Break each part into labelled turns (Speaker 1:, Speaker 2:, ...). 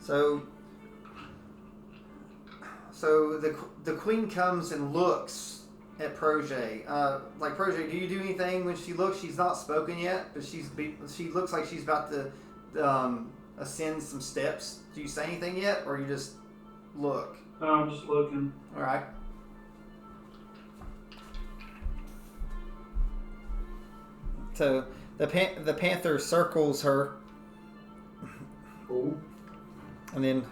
Speaker 1: So the queen comes and looks at Projet. Like, Projet, do you do anything when she looks? She's not spoken yet, but she looks like she's about to ascend some steps. Do you say anything yet, or you just look?
Speaker 2: No, I'm just looking.
Speaker 1: All right. So the panther circles her,
Speaker 2: Cool.
Speaker 1: and then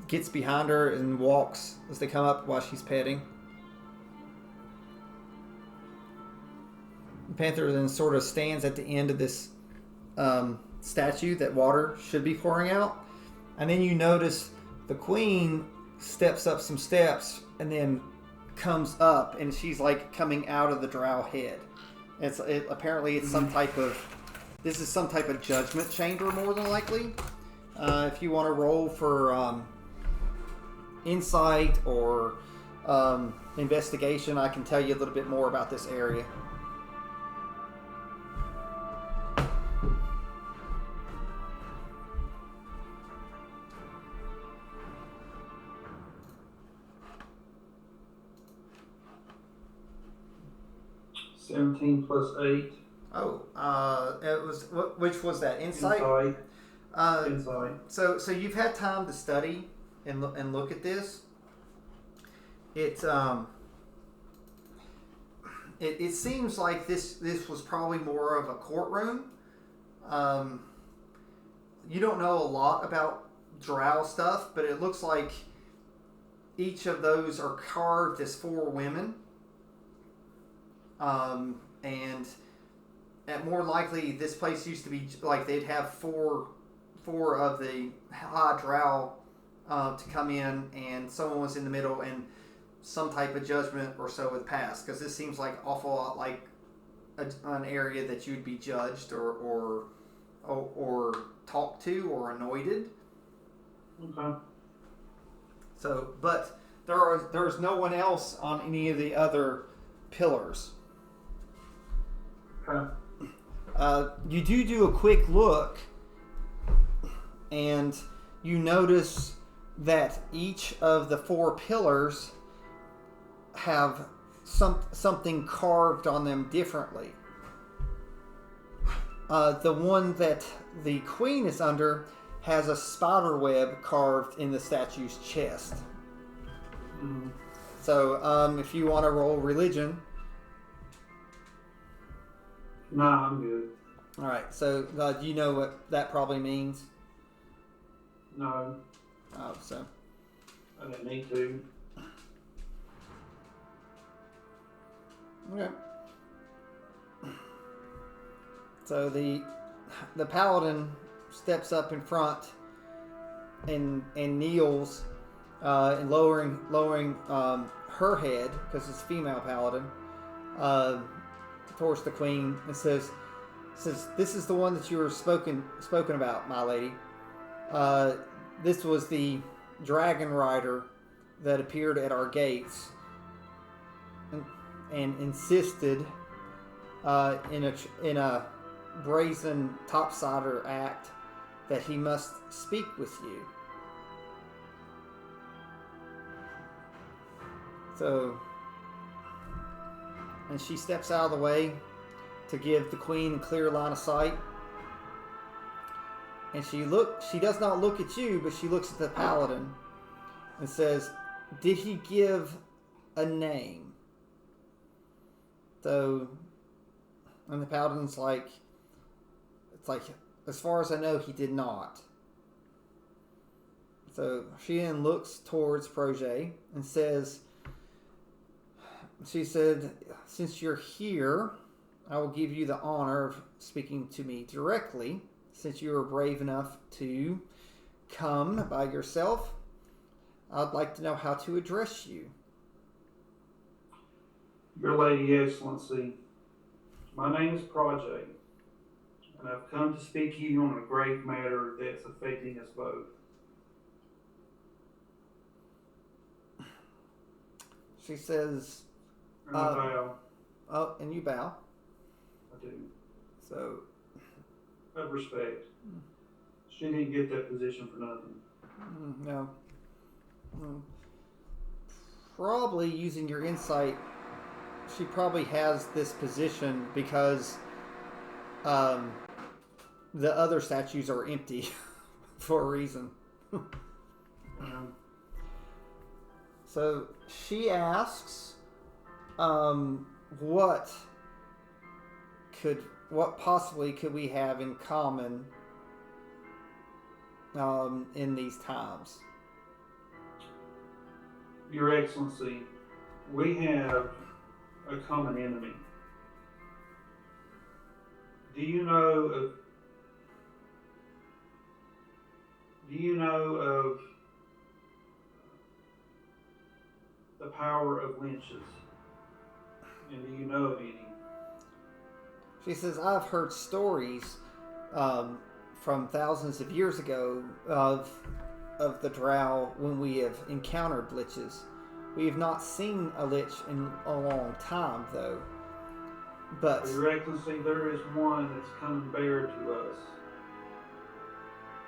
Speaker 1: gets behind her and walks as they come up while she's petting. The panther then sort of stands at the end of this statue that water should be pouring out, and then you notice the queen steps up some steps and then comes up, and she's like coming out of the drow head. Apparently it's some type of judgment chamber, more than likely. If you want to roll for insight or investigation, I can tell you a little bit more about this area.
Speaker 2: $17 plus 8.
Speaker 1: Oh, it was which was that? Insight.
Speaker 2: Insight.
Speaker 1: So you've had time to study and look at this. It seems like this was probably more of a courtroom. You don't know a lot about drow stuff, but it looks like each of those are carved as 4 women. And at more likely, this place used to be like they'd have four of the high drow to come in, and someone was in the middle, and some type of judgment or so would pass, because this seems like awful lot like an area that you'd be judged or talked to or anointed.
Speaker 2: Okay.
Speaker 1: So, but there's no one else on any of the other pillars.
Speaker 2: Okay.
Speaker 1: You do a quick look, and you notice that each of the 4 pillars have something carved on them differently. The one that the queen is under has a spider web carved in the statue's chest.
Speaker 2: Mm-hmm.
Speaker 1: So if you want to roll religion.
Speaker 2: Nah, I'm good.
Speaker 1: All right. So do you know what that probably means?
Speaker 2: No.
Speaker 1: Oh, so.
Speaker 2: I didn't need to.
Speaker 1: Okay. So the paladin steps up in front and kneels and lowering her head, because it's a female paladin, towards the queen, and says, "This is the one that you were spoken about, my lady. This was the dragon rider that appeared at our gates and insisted in a brazen topsider act that he must speak with you." So, and she steps out of the way to give the queen a clear line of sight. And she does not look at you, but she looks at the paladin and says, "Did he give a name?" So, and the paladin's like, it's like, "As far as I know, he did not." So she then looks towards Projet and she said, "Since you're here, I will give you the honor of speaking to me directly, since you were brave enough to come by yourself. I'd like to know how to address you."
Speaker 2: Your Lady Excellency, my name is Projet, and I've come to speak to you on a grave matter that's affecting us both.
Speaker 1: She says,
Speaker 2: And I bow.
Speaker 1: "Oh," and you bow.
Speaker 2: I do.
Speaker 1: So,
Speaker 2: Of respect. She didn't get that position for nothing.
Speaker 1: No. Mm. Probably using your insight, she probably has this position because the other statues are empty for a reason. So she asks, what possibly could we have in common in these times?
Speaker 2: Your Excellency, we have a common enemy. Do you know of the power of lynches? And do you know of any?
Speaker 1: She says, I've heard stories from thousands of years ago of the Drow when we have encountered liches. We have not seen a lich in a long time, though. But
Speaker 2: Your Excellency, there is one that's coming bare to us.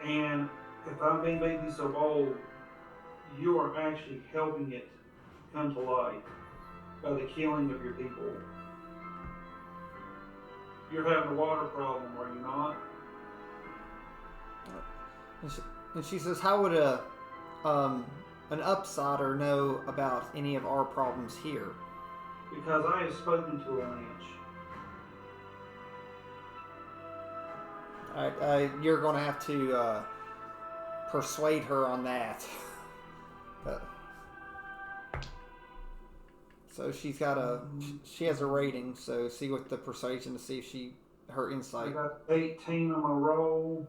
Speaker 2: And if I may be so bold, you are actually helping it come to light by the killing of your people. You're having a water problem, are you not?
Speaker 1: And she says, how would an upsider know about any of our problems here?
Speaker 2: Because I have spoken to a lynch.
Speaker 1: Alright, you're going to have to persuade her on that. So she's got she has a rating, so see what the persuasion to see if her
Speaker 2: I
Speaker 1: insight.
Speaker 2: got 18 on my roll,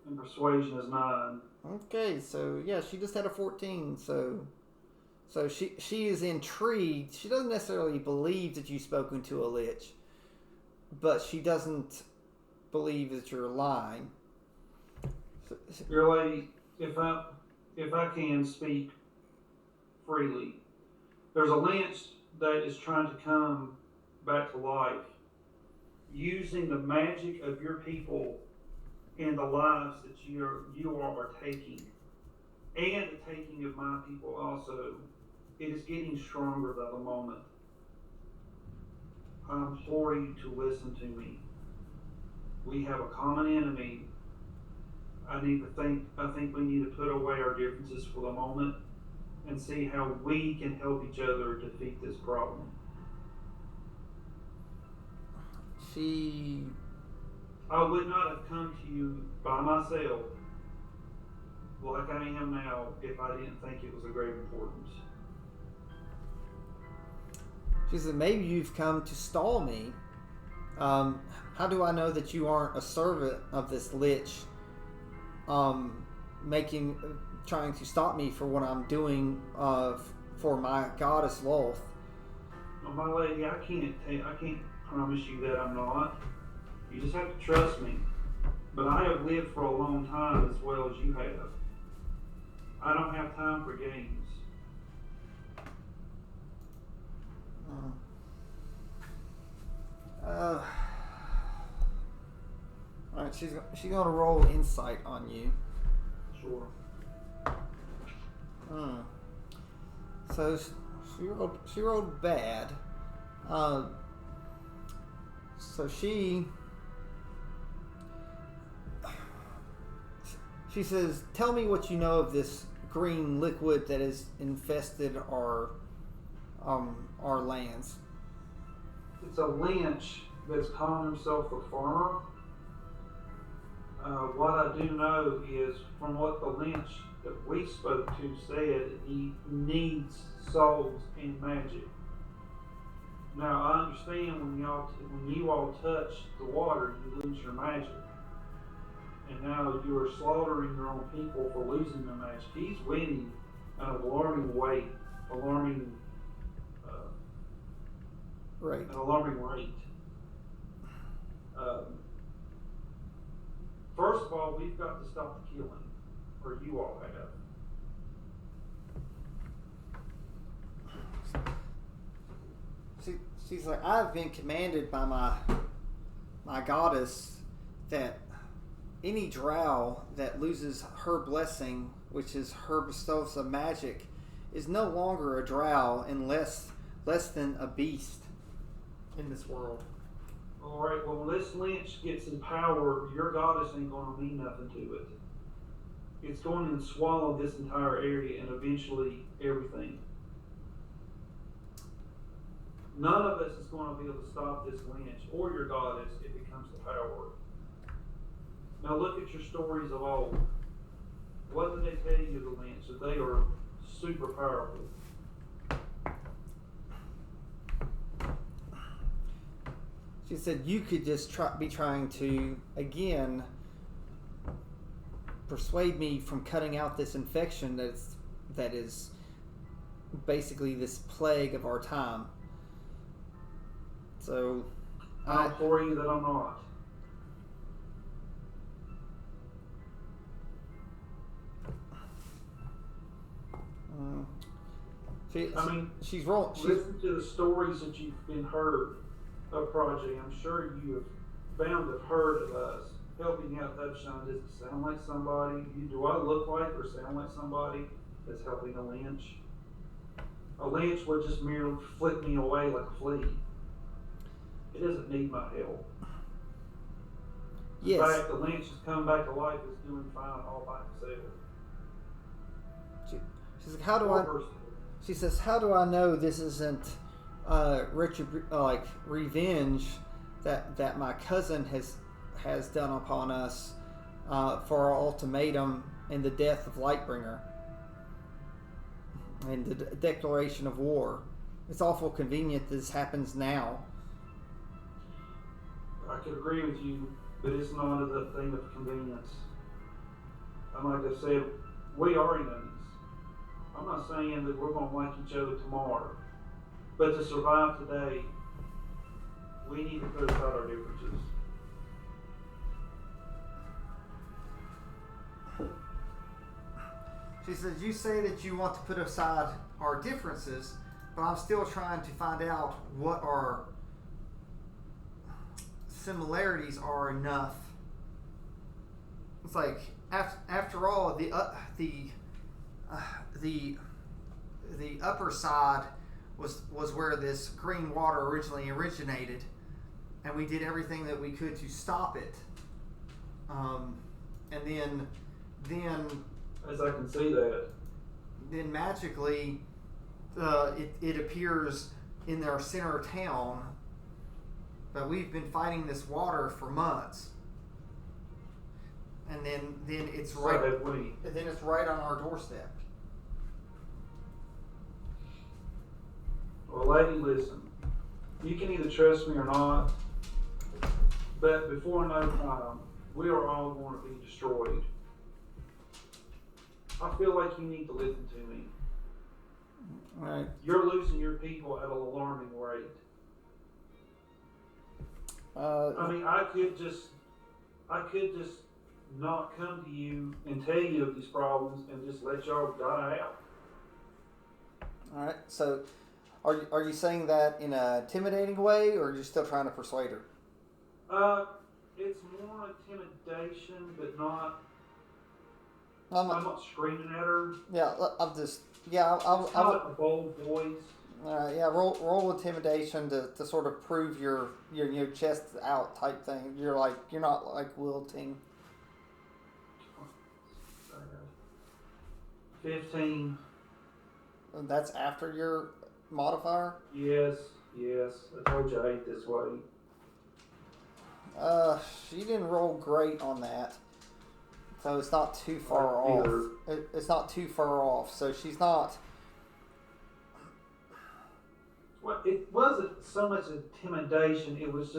Speaker 2: and persuasion is 9.
Speaker 1: Okay, so yeah, she just had a 14, so she is intrigued. She doesn't necessarily believe that you've spoken to a lich, but she doesn't believe that you're lying.
Speaker 2: Your lady, if I can speak freely, there's a lynch that is trying to come back to life using the magic of your people and the lives that you all are taking, and the taking of my people also. It is getting stronger by the moment. I implore you to listen to me. We have a common enemy. I think we need to put away our differences for the moment and see how we can help each other defeat this problem. I would not have come to you by myself like I am now if I didn't think it was of great importance.
Speaker 1: She said, maybe you've come to stall me. How do I know that you aren't a servant of this lich, trying to stop me for what I'm doing for my goddess Loth?
Speaker 2: Well, my lady, I can't promise you that I'm not. You just have to trust me. But I have lived for a long time as well as you have. I don't have time for games.
Speaker 1: Alright, she's gonna roll insight on you.
Speaker 2: Sure.
Speaker 1: So she rolled bad. So she says, "Tell me what you know of this green liquid that has infested our lands."
Speaker 2: It's a lynch that's calling himself a farmer. What I do know is from what the lynch that we spoke to said, he needs souls and magic. Now I understand when you all touch the water, you lose your magic, and now you are slaughtering your own people for losing their magic. He's winning at an alarming rate.
Speaker 1: Right.
Speaker 2: An alarming rate. First of all, we've got to stop the killing, or you all have.
Speaker 1: She's like, I've been commanded by my goddess that any drow that loses her blessing, which is her bestowals of magic, is no longer a drow and less than a beast in this world.
Speaker 2: All right, well, when this lynch gets in power, your goddess ain't going to mean nothing to it. It's going to swallow this entire area and eventually everything. None of us is going to be able to stop this lynch or your goddess if it comes to power. Now look at your stories of old. What did they tell you of the lynch? That they are super powerful.
Speaker 1: She said you could just be trying to, again, persuade me from cutting out this infection that is basically this plague of our time. So
Speaker 2: I implore you that I'm not.
Speaker 1: She's rolling.
Speaker 2: Listen to the stories that you've been heard of Project. I'm sure you have bound to have heard of us helping out Upshine. Does it sound like somebody? Do I look like or sound like somebody that's helping a lynch? A lynch would just merely flick me away like a flea. It doesn't need my help.
Speaker 1: Yes.
Speaker 2: In fact, the lynch has come back to life. Is doing fine all by himself.
Speaker 1: She's like, how do I? She says, how do I know this isn't revenge that my cousin has done upon us for our ultimatum and the death of Lightbringer and the declaration of war. It's awful convenient this happens now.
Speaker 2: I could agree with you, but it's not a thing of convenience. And like I said, we are enemies. I'm not saying that we're going to like each other tomorrow, but to survive today, we need to put aside our differences.
Speaker 1: She says, you say that you want to put aside our differences, but I'm still trying to find out what our similarities are enough. It's like, after all, the upper side was where this green water originally originated, and we did everything that we could to stop it. And then
Speaker 2: as I can see that,
Speaker 1: then magically, it appears in our center town that we've been fighting this water for months, and then it's right. And then it's right on our doorstep.
Speaker 2: Well, lady, listen. You can either trust me or not, but before no time, we are all going to be destroyed. I feel like you need to listen to me.
Speaker 1: All right.
Speaker 2: You're losing your people at an alarming rate. I could just not come to you and tell you of these problems and just let y'all die out.
Speaker 1: All right. So, are you saying that in a intimidating way, or are you still trying to persuade her?
Speaker 2: It's more intimidation, but not.
Speaker 1: I'm
Speaker 2: not screaming at her.
Speaker 1: Yeah, I'm just. Yeah,
Speaker 2: It's not a bold voice.
Speaker 1: Yeah, roll intimidation to sort of prove your chest out type thing. You're not like wilting.
Speaker 2: 15.
Speaker 1: That's after your modifier?
Speaker 2: Yes. I told you I ate this way.
Speaker 1: She didn't roll great on that. So it's not too far off. It's not too far off. So she's not.
Speaker 2: Well, it wasn't so much intimidation. It was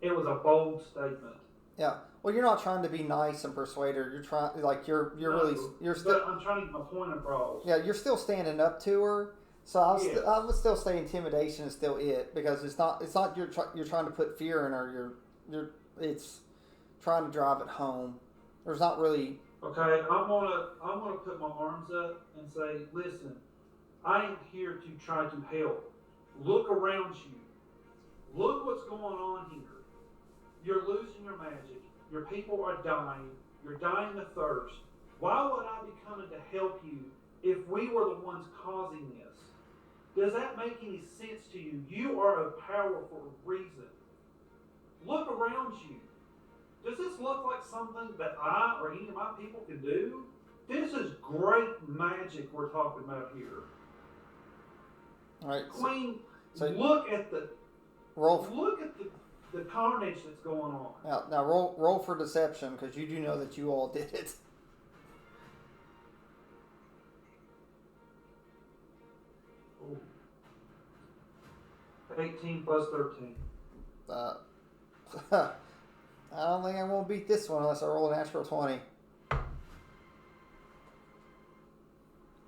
Speaker 2: a bold statement.
Speaker 1: Yeah. Well, you're not trying to be nice and persuade her. You're trying, you're still.
Speaker 2: I'm trying to get my point across.
Speaker 1: Yeah, you're still standing up to her. So I would still say intimidation is still it, because it's not you're trying to put fear in her. It's trying to drive it home. There's not really.
Speaker 2: Okay, I'm gonna put my arms up and say, listen, I am here to try to help. Look around you. Look what's going on here. You're losing your magic. Your people are dying. You're dying of thirst. Why would I be coming to help you if we were the ones causing this? Does that make any sense to you? You are of power for a reason. Look around you. Does this look like something that I or any of my people can do? This is great magic we're talking about here.
Speaker 1: All right.
Speaker 2: Queen,
Speaker 1: so
Speaker 2: look at the carnage that's going on.
Speaker 1: Now roll for deception, because you do know that you all did it.
Speaker 2: Ooh. 18 plus 13.
Speaker 1: I don't think I'm going to beat this one unless I roll a natural 20.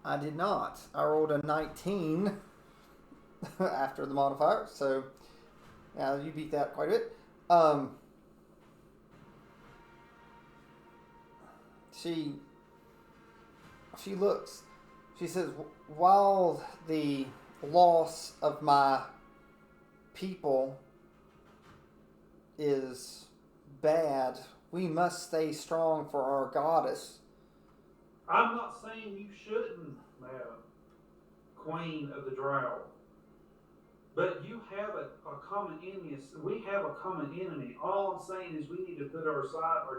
Speaker 1: I did not. I rolled a 19 after the modifier, so yeah, you beat that quite a bit. She looks. She says, while the loss of my people is bad, we must stay strong for our goddess.
Speaker 2: I'm not saying you shouldn't, madam, queen of the Drow. But you have a common enemy. We have a common enemy. All I'm saying is we need to put our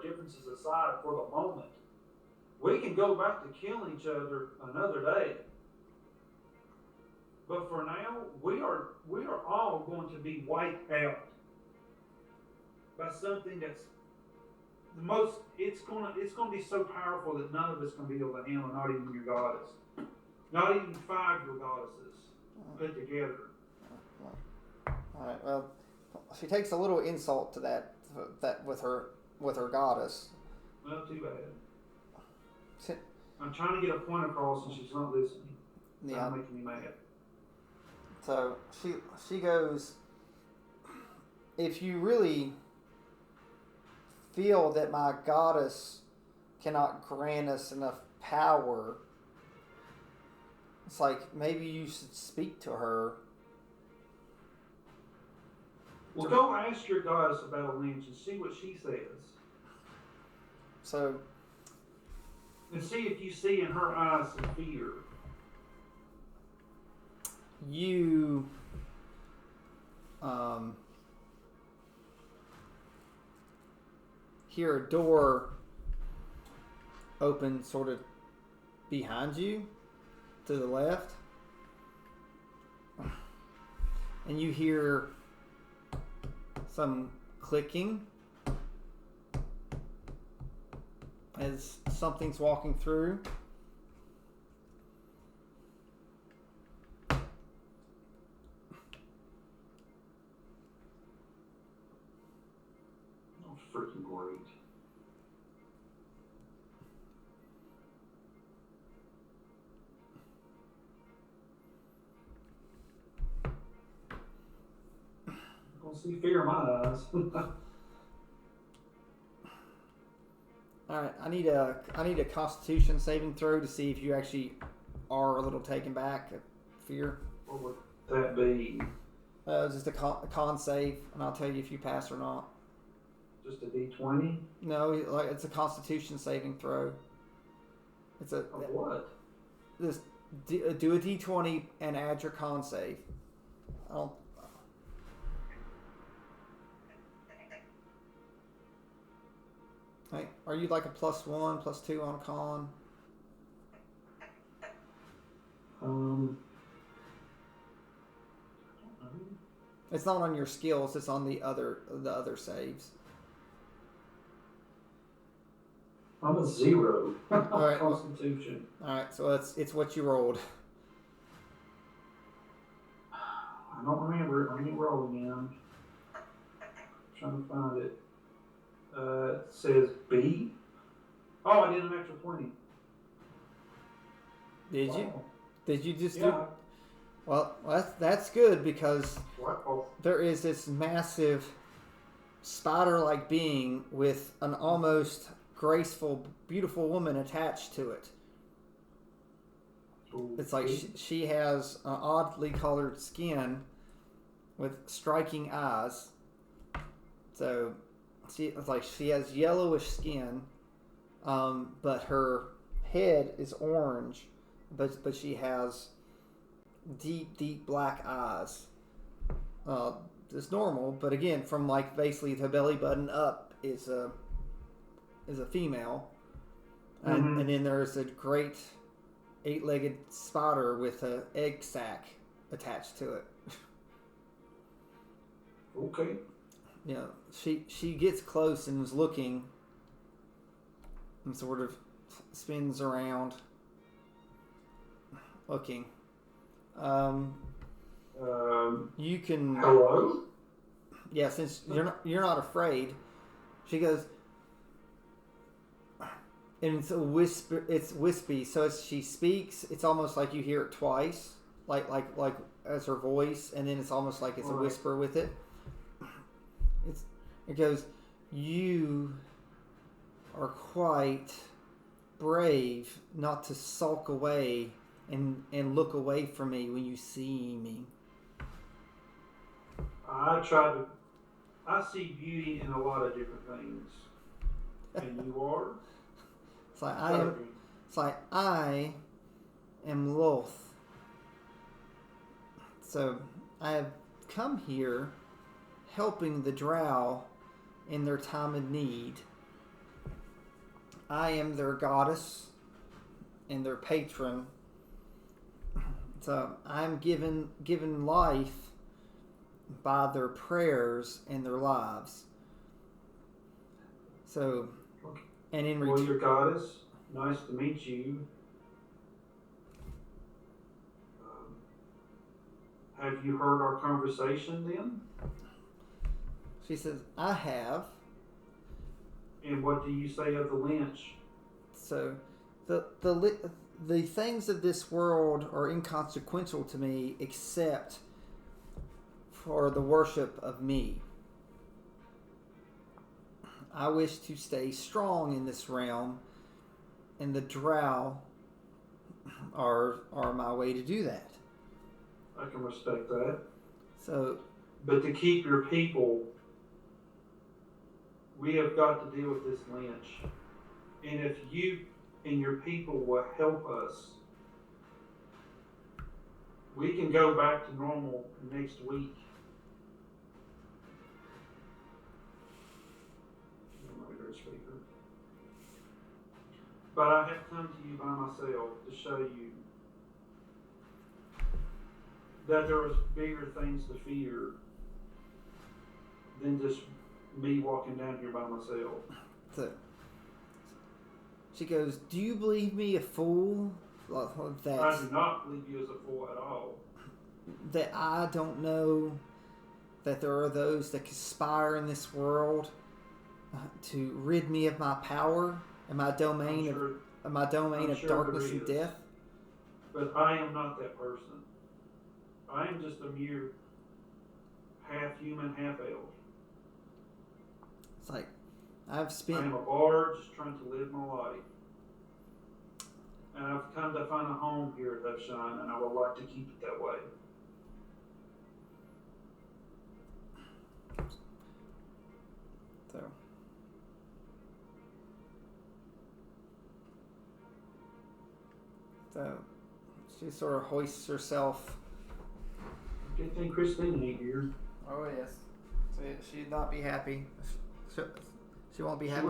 Speaker 2: differences aside for the moment. We can go back to killing each other another day. But for now, we are all going to be wiped out by something that's the most. It's gonna be so powerful that none of us can be able to handle. Not even your goddess. Not even 5 of your goddesses put together.
Speaker 1: All right. Well, she takes a little insult to that with her goddess.
Speaker 2: Well, too bad. I'm trying to get a point across, and she's not listening. That's making me mad.
Speaker 1: So she goes, if you really feel that my goddess cannot grant us enough power, it's like maybe you should speak to her.
Speaker 2: Well, go ask your goddess about a lynch and see what she says.
Speaker 1: So.
Speaker 2: And see if you see in her eyes some fear.
Speaker 1: You hear a door open sort of behind you to the left, and you hear some clicking as something's walking through.
Speaker 2: Oh, freaking great. I don't see fear in my eyes.
Speaker 1: All right, I need a Constitution saving throw to see if you actually are a little taken back at fear.
Speaker 2: What would that be?
Speaker 1: Just a con save, and I'll tell you if you pass or not.
Speaker 2: Just a D20?
Speaker 1: No, it's a Constitution saving throw. It's a
Speaker 2: of what?
Speaker 1: Just do a D20 and add your con save. I don't. Hey, are you like a +1, +2 on con? It's not on your skills. It's on the other saves.
Speaker 2: I'm a 0.
Speaker 1: All right,
Speaker 2: Constitution.
Speaker 1: All right, so it's what you rolled.
Speaker 2: I don't remember it. Let me roll again. Trying to find it. It says B. Oh, I did an extra 20.
Speaker 1: Did you? Did you just do?
Speaker 2: Yeah.
Speaker 1: Well, that's good because
Speaker 2: Wow.
Speaker 1: there is this massive spider-like being with an almost graceful, beautiful woman attached to it. It's like she has an oddly colored skin with striking eyes. So she has yellowish skin, but her head is orange, but she has deep black eyes. It's normal, but again, from like basically the belly button up is a female, and then there's a great 8-legged spider with an egg sac attached to it.
Speaker 2: Okay.
Speaker 1: She gets close and is looking, and sort of spins around, looking. You can.
Speaker 2: Hello.
Speaker 1: Yeah, since you're not afraid, she goes, and it's a whisper. It's wispy, so as she speaks, it's almost like you hear it twice, like as her voice, and then it's almost like it's a whisper with it. It goes, "You are quite brave not to sulk away and look away from me when you see me."
Speaker 2: I see beauty in a lot of different things. And you are?
Speaker 1: It's like I am loth. So I have come here helping the Drow in their time of need. I am their goddess and their patron. So I'm given life by their prayers and their lives. So, and in
Speaker 2: return, your goddess, nice to meet you. Have you heard our conversation then?
Speaker 1: She says, I have.
Speaker 2: And what do you say of the lynch?
Speaker 1: So, the things of this world are inconsequential to me except for the worship of me. I wish to stay strong in this realm, and the Drow are my way to do that.
Speaker 2: I can respect that.
Speaker 1: So,
Speaker 2: but to keep your people, we have got to deal with this lynch. And if you and your people will help us, we can go back to normal next week. But I have come to you by myself to show you that there is bigger things to fear than just me walking down here by myself.
Speaker 1: So she goes, "Do you believe me a fool?
Speaker 2: I do not believe you as a fool at all.
Speaker 1: That I don't know that there are those that conspire in this world to rid me of my power and my domain of darkness and death."
Speaker 2: But I am not that person. I am just a mere half human, half elf.
Speaker 1: It's like I am
Speaker 2: a bard just trying to live my life. And I've come to find a home here at Upshine, and I would like to keep it that way.
Speaker 1: So she sort of hoists herself.
Speaker 2: Good thing Christine ain't here.
Speaker 1: Oh yes, so she'd not be happy. She won't be happy.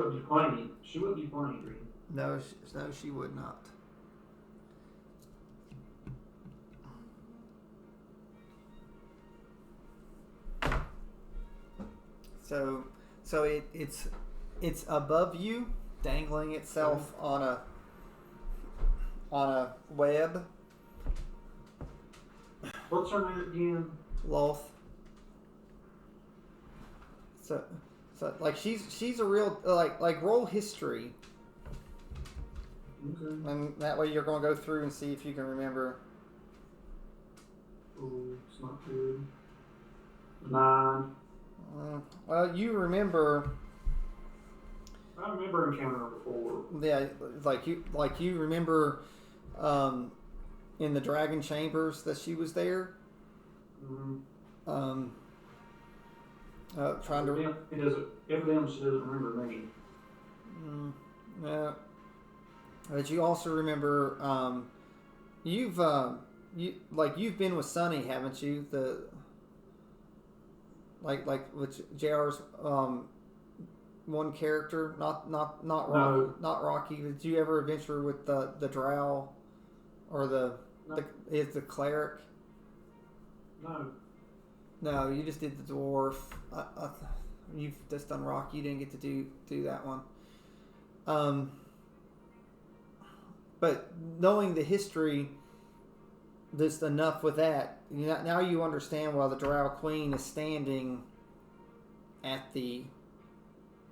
Speaker 2: She wouldn't be playing.
Speaker 1: No, she would not. So it's above you, dangling itself on a web.
Speaker 2: What's her name again?
Speaker 1: Loth. So like she's a real like roll history.
Speaker 2: Okay.
Speaker 1: And that way you're gonna go through and see if you can remember.
Speaker 2: Oh, it's not good. 9.
Speaker 1: Well, you remember.
Speaker 2: I remember encountering her before.
Speaker 1: Yeah, like you remember, in the dragon chambers that she was there.
Speaker 2: Mm-hmm.
Speaker 1: Trying to.
Speaker 2: Evidently, she doesn't remember me.
Speaker 1: No. But you also remember, you've you've been with Sonny, haven't you? Like with JR's one character, not
Speaker 2: No.
Speaker 1: not Rocky. Did you ever adventure with the Drow or
Speaker 2: No.
Speaker 1: the cleric?
Speaker 2: No.
Speaker 1: No, you just did the dwarf. You've just done Rocky. You didn't get to do that one. But knowing the history, just enough with that. Now you understand why the Drow Queen is standing at the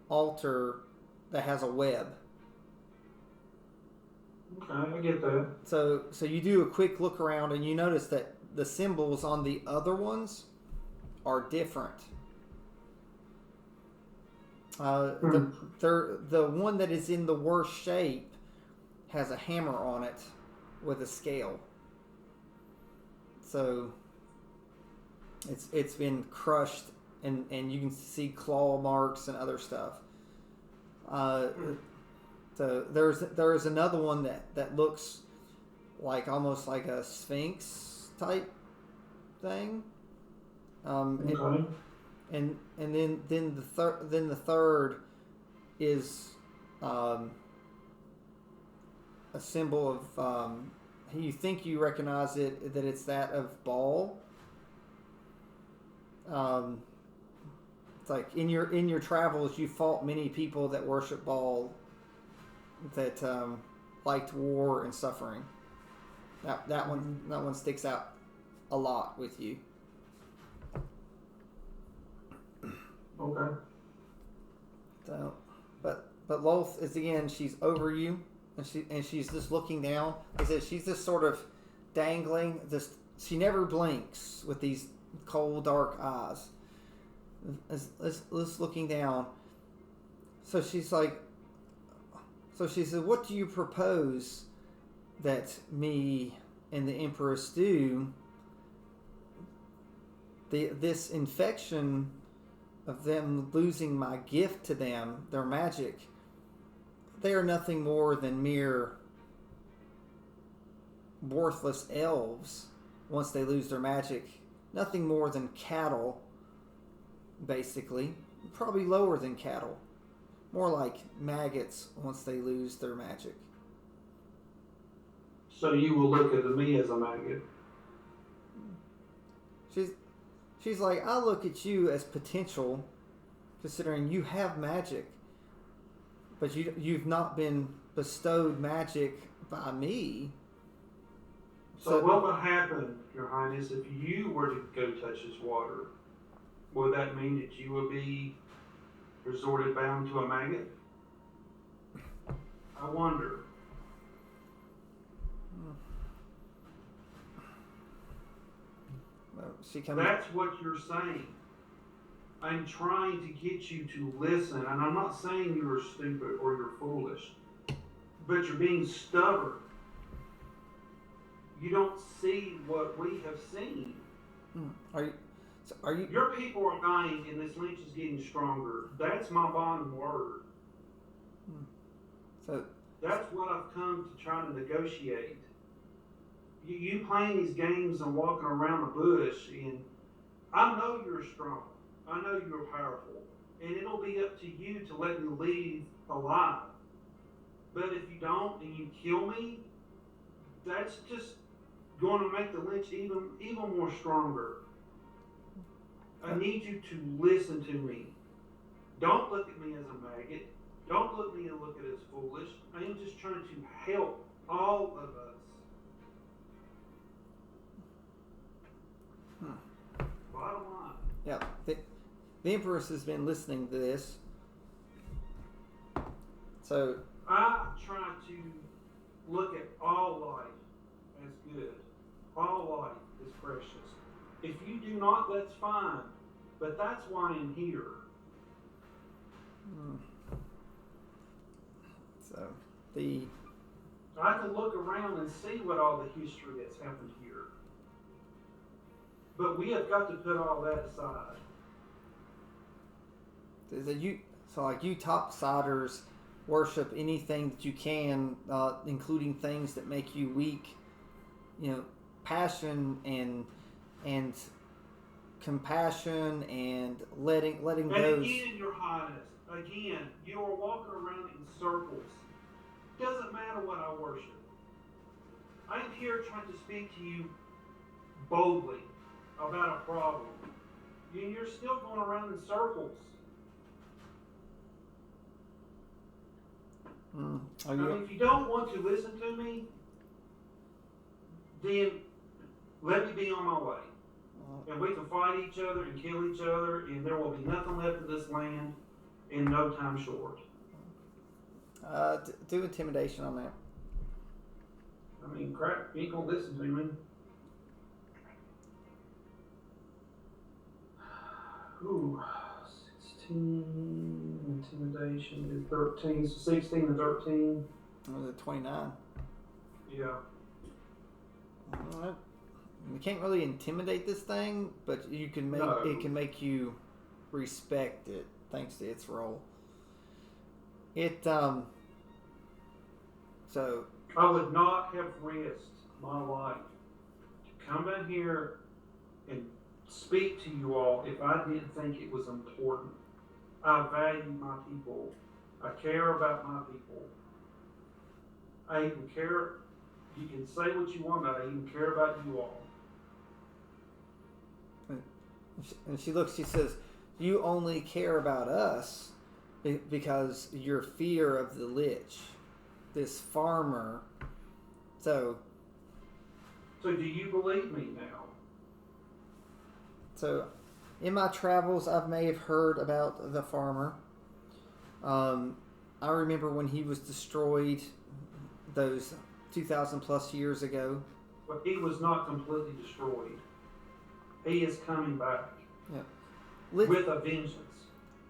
Speaker 1: altar that has a web.
Speaker 2: Okay, I get that.
Speaker 1: So you do a quick look around and you notice that the symbols on the other ones are different. The one that is in the worst shape has a hammer on it with a scale. So it's been crushed and you can see claw marks and other stuff. So there's another one that looks like almost like a sphinx type thing.
Speaker 2: Okay.
Speaker 1: And then the third is a symbol of you think you recognize it, that it's that of Baal. It's like in your travels you fought many people that worship Baal, that liked war and suffering. That one sticks out a lot with you.
Speaker 2: Okay.
Speaker 1: So, but Loth is, again, she's over you, and she's just looking down. I said she's just sort of dangling. She never blinks with these cold dark eyes. Just looking down. So she's like. So she said, "What do you propose that me and the Empress do? This infection of them losing my gift to them, their magic, they are nothing more than mere worthless elves once they lose their magic. Nothing more than cattle, basically. Probably lower than cattle. More like maggots once they lose their magic."
Speaker 2: So you will look at me as a maggot.
Speaker 1: She's like, "I look at you as potential, considering you have magic, but you've not been bestowed magic by me."
Speaker 2: So what would happen, Your Highness, if you were to go touch this water? Would that mean that you would be resorted bound to a maggot? I wonder. That's what you're saying. I'm trying to get you to listen, and I'm not saying you're stupid or you're foolish, but you're being stubborn. You don't see what we have seen.
Speaker 1: Are you?
Speaker 2: Your people are dying, and this lynch is getting stronger. That's my bottom word.
Speaker 1: So
Speaker 2: that's what I've come to try to negotiate. You playing these games and walking around the bush, and I know you're strong. I know you're powerful, and it'll be up to you to let me leave alive. But if you don't and you kill me, that's just going to make the lynch even more stronger. I need you to listen to me. Don't look at me as a maggot. Don't look at me and look at it as foolish. I am just trying to help all of us. Bottom line.
Speaker 1: Yeah. The Empress has been listening to this. So
Speaker 2: I try to look at all life as good. All life is precious. If you do not, that's fine. But that's why I'm here.
Speaker 1: So
Speaker 2: I can look around and see what all the history that's happened here. But we have got to put all that aside.
Speaker 1: So you topsiders worship anything that you can, including things that make you weak. Passion and compassion and letting
Speaker 2: and
Speaker 1: those.
Speaker 2: again, Your Highness, again, you are walking around in circles. Doesn't matter what I worship. I'm here trying to speak to you boldly about a problem. And you're still going around in circles. If you don't want to listen to me, then let me be on my way. And we can fight each other and kill each other, and there will be nothing left of this land in no time short.
Speaker 1: Do intimidation on that.
Speaker 2: Crap, you ain't gonna listen to me. Ooh, 16, intimidation is 13, so 16 and 13.
Speaker 1: Was it 29?
Speaker 2: Yeah.
Speaker 1: You can't really intimidate this thing, but you can make it can make you respect it thanks to its role. So
Speaker 2: I would not have risked my life to come down here and speak to you all if I didn't think it was important. I value my people. I care about my people. I even care. You can say what you want, but I even care about you all.
Speaker 1: And she says, you only care about us because your fear of the lich, this farmer. So
Speaker 2: do you believe me now?
Speaker 1: So in my travels, I may have heard about the farmer. I remember when he was destroyed those 2,000 plus years ago.
Speaker 2: But he was not completely destroyed. He is coming back.
Speaker 1: Yeah.
Speaker 2: With a vengeance.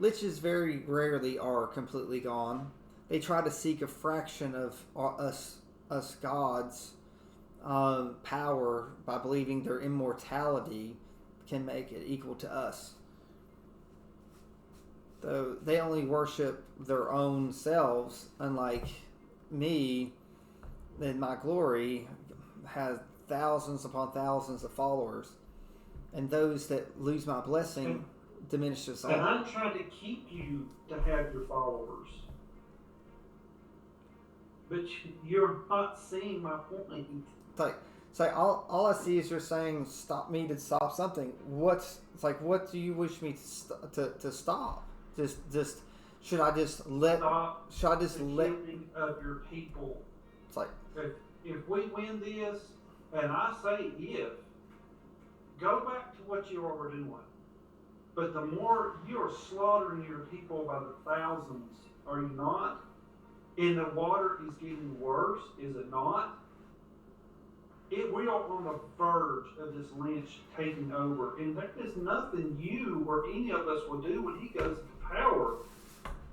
Speaker 1: Liches very rarely are completely gone. They try to seek a fraction of us gods' power by believing their immortality can make it equal to us. Though they only worship their own selves, unlike me, in my glory has thousands upon thousands of followers, and those that lose my blessing diminishes all.
Speaker 2: And I'm trying to keep you to have your followers, but you're not seeing my point.
Speaker 1: It's like all I see is you're saying stop me to stop something. What do you wish me to stop? Just should I just let?
Speaker 2: Stop
Speaker 1: should I just
Speaker 2: the
Speaker 1: let?
Speaker 2: killing of your people.
Speaker 1: It's like
Speaker 2: if we win this, and I say if, go back to what you were doing. But the more you are slaughtering your people by the thousands, are you not? And the water is getting worse, is it not? We are on the verge of this lynch taking over, and there is nothing you or any of us will do when he goes into power.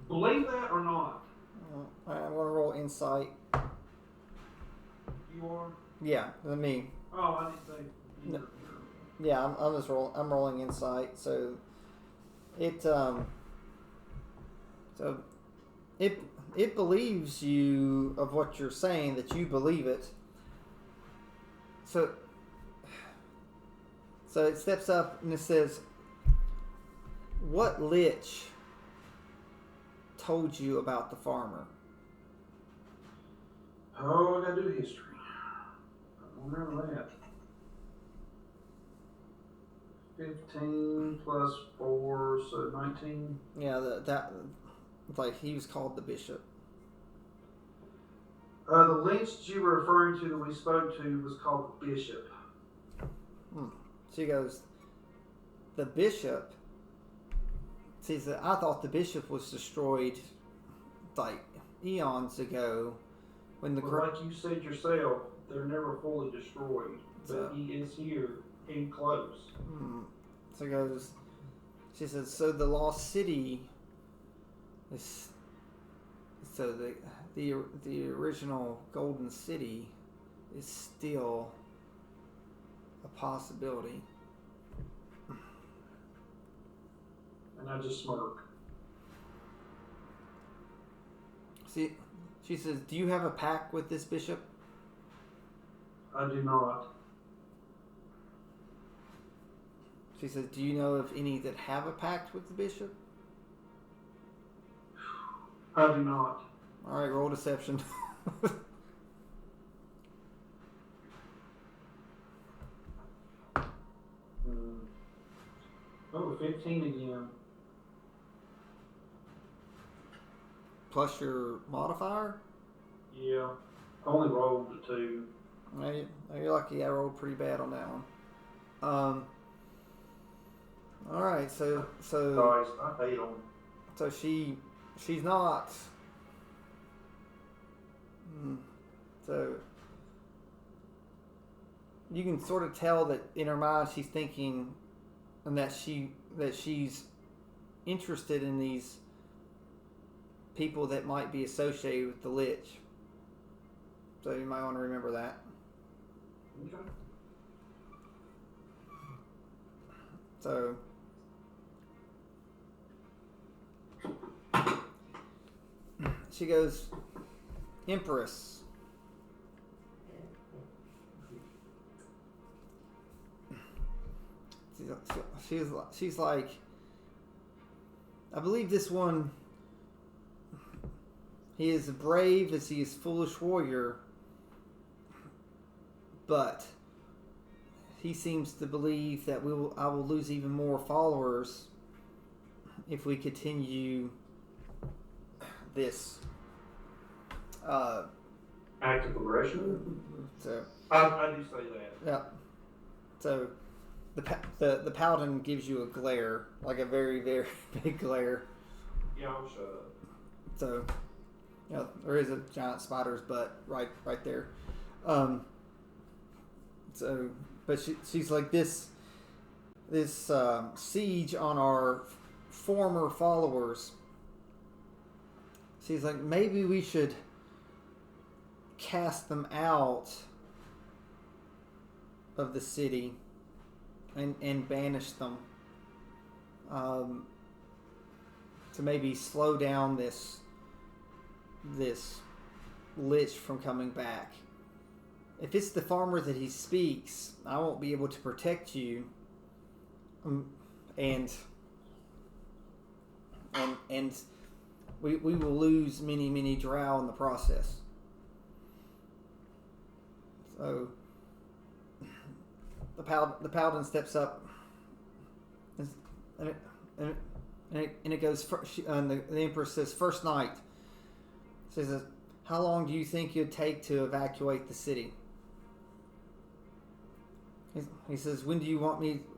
Speaker 2: Believe that or not?
Speaker 1: I'm going to roll insight.
Speaker 2: You are?
Speaker 1: Yeah, me.
Speaker 2: Oh, I didn't say.
Speaker 1: No. Yeah, I'm rolling insight. So it believes you of what you're saying, that you believe it. So it steps up and it says, what lich told you about the farmer?
Speaker 2: Oh, I gotta do history. I don't remember that. 15 plus 4, so 19.
Speaker 1: Yeah, that like he was called the bishop.
Speaker 2: The lynch you were referring to that we spoke to was called the bishop.
Speaker 1: She goes, the bishop. See, I thought the bishop was destroyed like eons ago. When
Speaker 2: like you said yourself, they're never fully destroyed, but he is here and close.
Speaker 1: So it goes. She says, so the lost city is. So the original golden city is still a possibility.
Speaker 2: And I just smirk.
Speaker 1: She says, "Do you have a pact with this bishop?"
Speaker 2: I do not.
Speaker 1: She says, "Do you know of any that have a pact with the bishop?"
Speaker 2: I do not.
Speaker 1: All right, roll deception.
Speaker 2: Oh, 15 again.
Speaker 1: Plus your modifier?
Speaker 2: Yeah. I only rolled a 2.
Speaker 1: Hey, you're lucky. I rolled pretty bad on that one. All right, so
Speaker 2: Guys, I hate them.
Speaker 1: so she's not. So you can sort of tell that in her mind she's thinking, and that she's interested in these people that might be associated with the Lich. So you might want to remember that.
Speaker 2: Okay.
Speaker 1: So she goes, "Empress, she's like, I believe this one, he is brave as he is foolish warrior, but he seems to believe that I will lose even more followers if we continue this
Speaker 2: Act of aggression?
Speaker 1: so
Speaker 2: I do say that.
Speaker 1: yeah. So the paladin gives you a glare, like a very, very big glare.
Speaker 2: Yeah, I'll shut up.
Speaker 1: So, there is a giant spider's butt right there. So, but she's like, this siege on our former followers. She's like, maybe we should cast them out of the city and banish them, to maybe slow down this lich from coming back. If it's the farmer that he speaks, I won't be able to protect you, and we will lose many drow in the process. So the paladin steps up, and it goes. And the empress says, "First night." She says, "How long do you think it'd take to evacuate the city?" He says, "When do you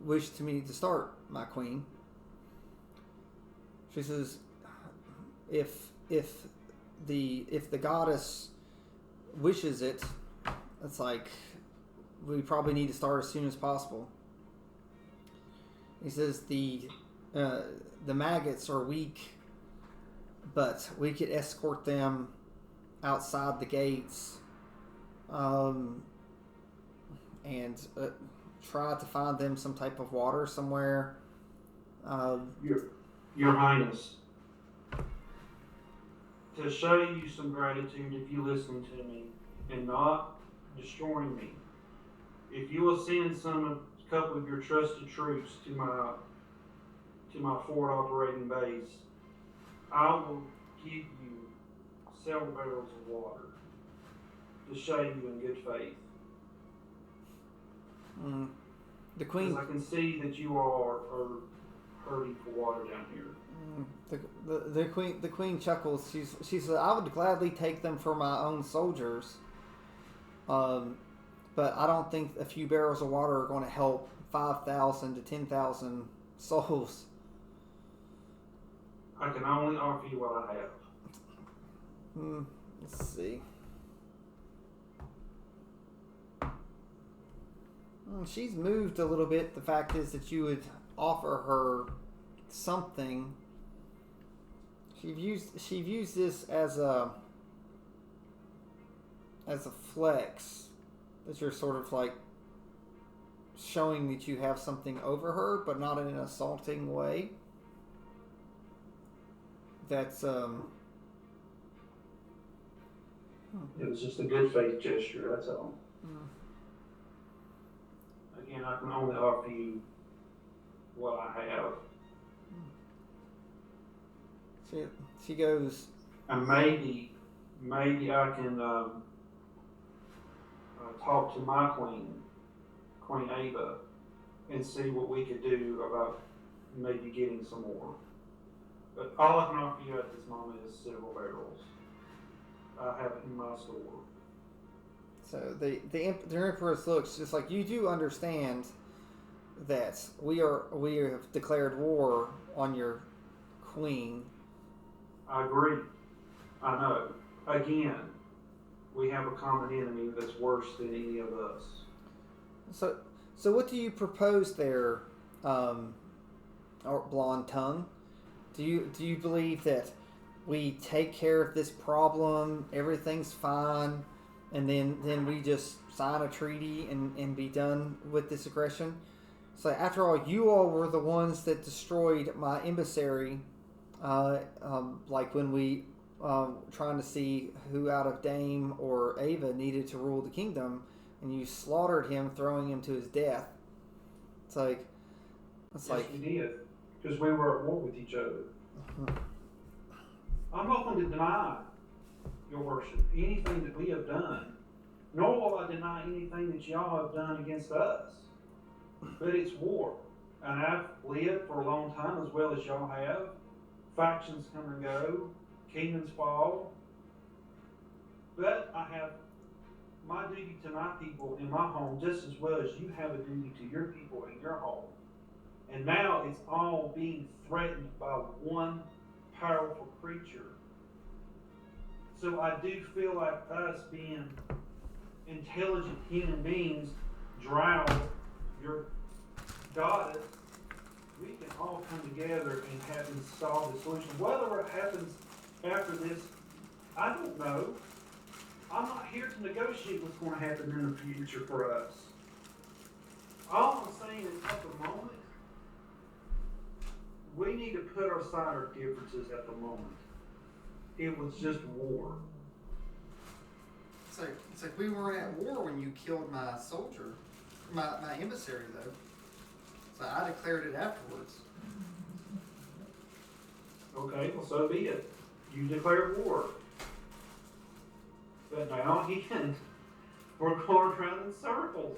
Speaker 1: wish me to start, my queen?" She says, "If the goddess wishes it, it's like we probably need to start as soon as possible." He says the maggots are weak, but we could escort them outside the gates, and try to find them some type of water somewhere.
Speaker 2: Your Highness, to show you some gratitude if you listen to me and not destroying me, if you will send a couple of your trusted troops to my forward operating base, I will give you several barrels of water to show you in good faith.
Speaker 1: The queen.
Speaker 2: Because I can see that you are hurting for water down here.
Speaker 1: The queen chuckles. She says, "I would gladly take them for my own soldiers, but I don't think a few barrels of water are going to help 5,000 to 10,000 souls."
Speaker 2: I can only offer you what I have.
Speaker 1: Let's see. She's moved a little bit. The fact is that you would offer her something. She views this as a flex, that you're sort of like showing that you have something over her, but not in an assaulting way. That's
Speaker 2: It was just a good faith gesture, that's all.
Speaker 1: Mm.
Speaker 2: Again, I can only offer you what I have.
Speaker 1: She goes,
Speaker 2: And maybe I can talk to my Queen Ava, and see what we could do about maybe getting some more. But all I can offer you at this moment is silver barrels. I have it in my store.
Speaker 1: so the Empress looks just like, you do understand that we have declared war on your queen.
Speaker 2: I agree. I know. Again, we have a common enemy that's worse than any of us.
Speaker 1: So what do you propose there, or Blonde Tongue? Do you believe that we take care of this problem, everything's fine, and then we just sign a treaty and be done with this aggression? So after all, you all were the ones that destroyed my emissary, like when we trying to see who out of Dame or Ava needed to rule the kingdom, and you slaughtered him, throwing him to his death. It's
Speaker 2: Yes,
Speaker 1: like
Speaker 2: we did, because we were at war with each other. I'm not going to deny, Your Worship, anything that we have done, nor will I deny anything that y'all have done against us. But it's war, and I've lived for a long time as well as y'all have. Factions come and go, kingdoms fall. But I have my duty to my people in my home just as well as you have a duty to your people in your home. And now it's all being threatened by one powerful creature. So I do feel like us being intelligent human beings, Drow, your goddess, we can all come together and solve the solution. Whether it happens after this, I don't know. I'm not here to negotiate what's going to happen in the future for us. All I'm saying is at the moment, we need to put aside our differences at the moment. It was just war.
Speaker 1: It's like we weren't at war when you killed my soldier, my emissary though. So I declared it afterwards.
Speaker 2: Okay, well, so be it. You declared war. But now again, we're going around in circles.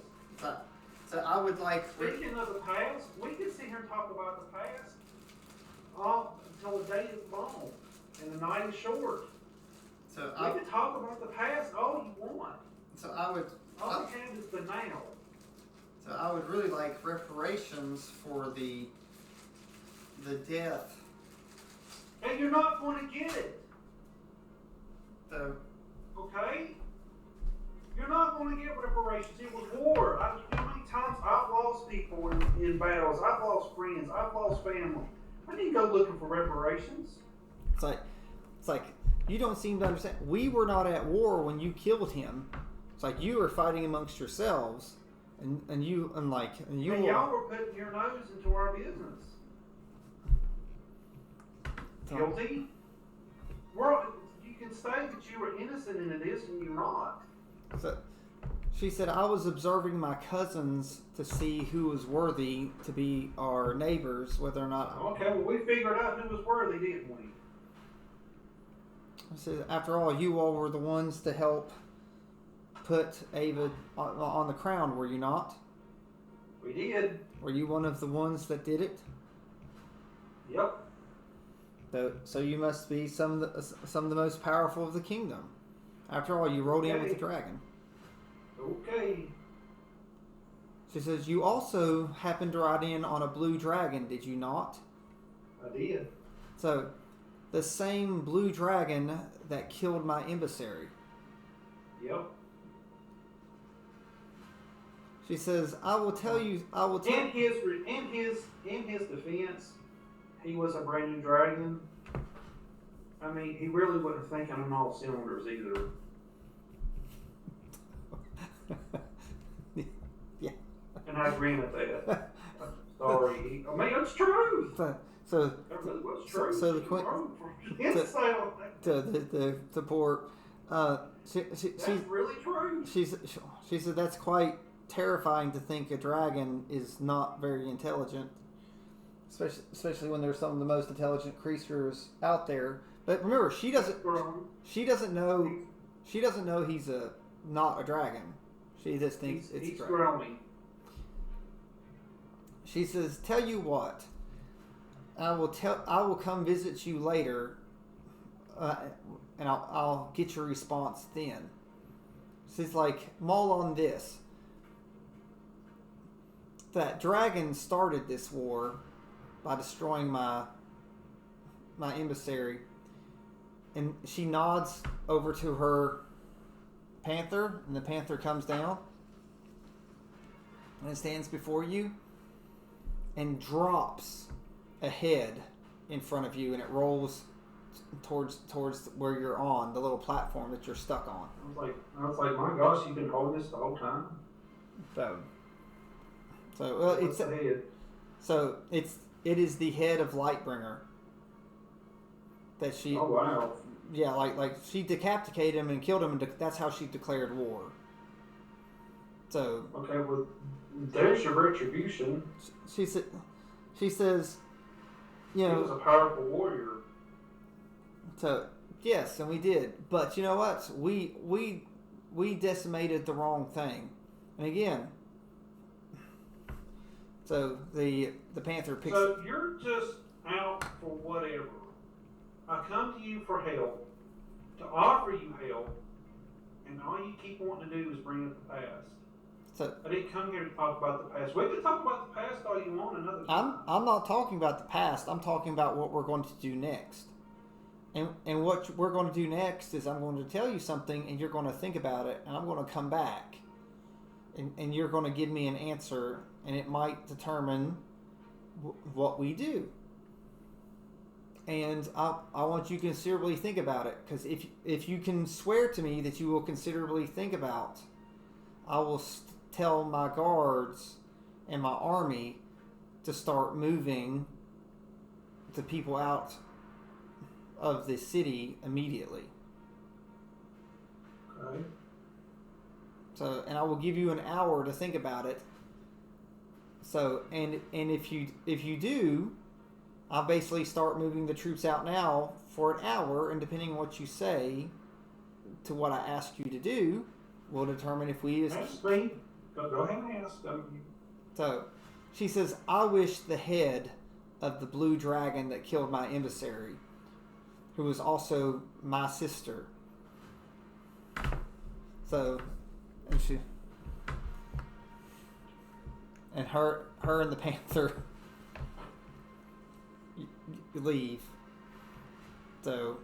Speaker 1: So I would like.
Speaker 2: Speaking of the past, we can sit here and talk about the past all until the day is long and the night is short.
Speaker 1: So
Speaker 2: we can talk about the past all you want.
Speaker 1: So I would.
Speaker 2: All we have is the now.
Speaker 1: So I would really like reparations for the death.
Speaker 2: And you're not going to get it.
Speaker 1: So.
Speaker 2: Okay? You're not going to get reparations. It was war. How many times I've lost people in battles? I've lost friends. I've lost family. I didn't go looking for reparations.
Speaker 1: It's like you don't seem to understand. We were not at war when you killed him. It's like you were fighting amongst yourselves, and you.
Speaker 2: And y'all were putting your nose into our business. Guilty? You can say that you were innocent in this and you're not.
Speaker 1: So, she said, I was observing my cousins to see who was worthy to be our neighbors, whether or not.
Speaker 2: Okay, well, we figured out who was worthy, didn't we?
Speaker 1: I said, after all, you all were the ones to help put Ava on the crown, were you not?
Speaker 2: We did.
Speaker 1: Were you one of the ones that did it?
Speaker 2: Yep.
Speaker 1: So you must be some of the most powerful of the kingdom. After all, you rode in with the dragon.
Speaker 2: Okay.
Speaker 1: She says, you also happened to ride in on a blue dragon, did you not?
Speaker 2: I did.
Speaker 1: So, the same blue dragon that killed my emissary.
Speaker 2: Yep.
Speaker 1: She says, I will tell.
Speaker 2: In his defense, he was a brand new dragon. I mean, he really wasn't thinking on all cylinders either.
Speaker 1: Yeah.
Speaker 2: And I grin at that. I'm sorry. I mean, it's true.
Speaker 1: So
Speaker 2: that really was true.
Speaker 1: So the poor
Speaker 2: That's really true.
Speaker 1: She said that's quite terrifying to think a dragon is not very intelligent, especially when they're some of the most intelligent creatures out there. But remember, she doesn't know he's not a dragon. She just thinks it's a dragon.
Speaker 2: Growing.
Speaker 1: She says, "Tell you what, I will come visit you later, and I'll get your response then." She's like, "Mull on this. That dragon started this war by destroying my emissary." And she nods over to her panther, and the panther comes down and it stands before you and drops a head in front of you, and it rolls towards where you're on, the little platform that you're stuck on.
Speaker 2: I was like, my gosh, you've been holding this the whole time.
Speaker 1: It is the head of Lightbringer. That she.
Speaker 2: Oh wow.
Speaker 1: Yeah, like she decapitated him and killed him, and that's how she declared war. So.
Speaker 2: Okay, well, there's your retribution.
Speaker 1: She says, you know.
Speaker 2: He was a powerful warrior.
Speaker 1: So yes, and we did, but you know what? We decimated the wrong thing, and again. So the panther picks.
Speaker 2: So you're just out for whatever. I come to you for help, to offer you help, and all you keep wanting to do is bring up the past. So I didn't come here to talk about the past. We can talk about the past all you want another time.
Speaker 1: I'm not talking about the past. I'm talking about what we're going to do next. And what we're going to do next is I'm going to tell you something, and you're going to think about it, and I'm going to come back, and you're going to give me an answer, and it might determine what we do. And I want you to considerably think about it, because if you can swear to me that you will considerably think about, I will tell my guards and my army to start moving the people out of the city immediately.
Speaker 2: Okay.
Speaker 1: So, and I will give you an hour to think about it. So, and if you do, I'll basically start moving the troops out now for an hour, and depending on what you say to what I ask you to do, will determine if we...
Speaker 2: Ask me. Go ahead and ask.
Speaker 1: So, she says, "I wish the head of the blue dragon that killed my emissary, who was also my sister." So, and her and the panther leave. So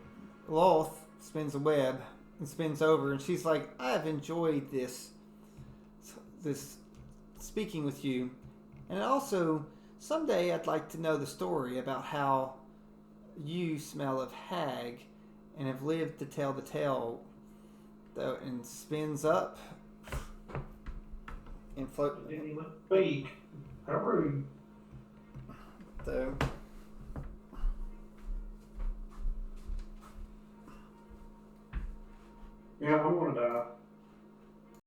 Speaker 1: Lolth spins a web and spins over, and she's like, "I have enjoyed this speaking with you, and also someday I'd like to know the story about how you smell of hag and have lived to tell the tale." And spins up and float.
Speaker 2: Didn't even speak. How rude.
Speaker 1: So.
Speaker 2: Yeah, I want to die.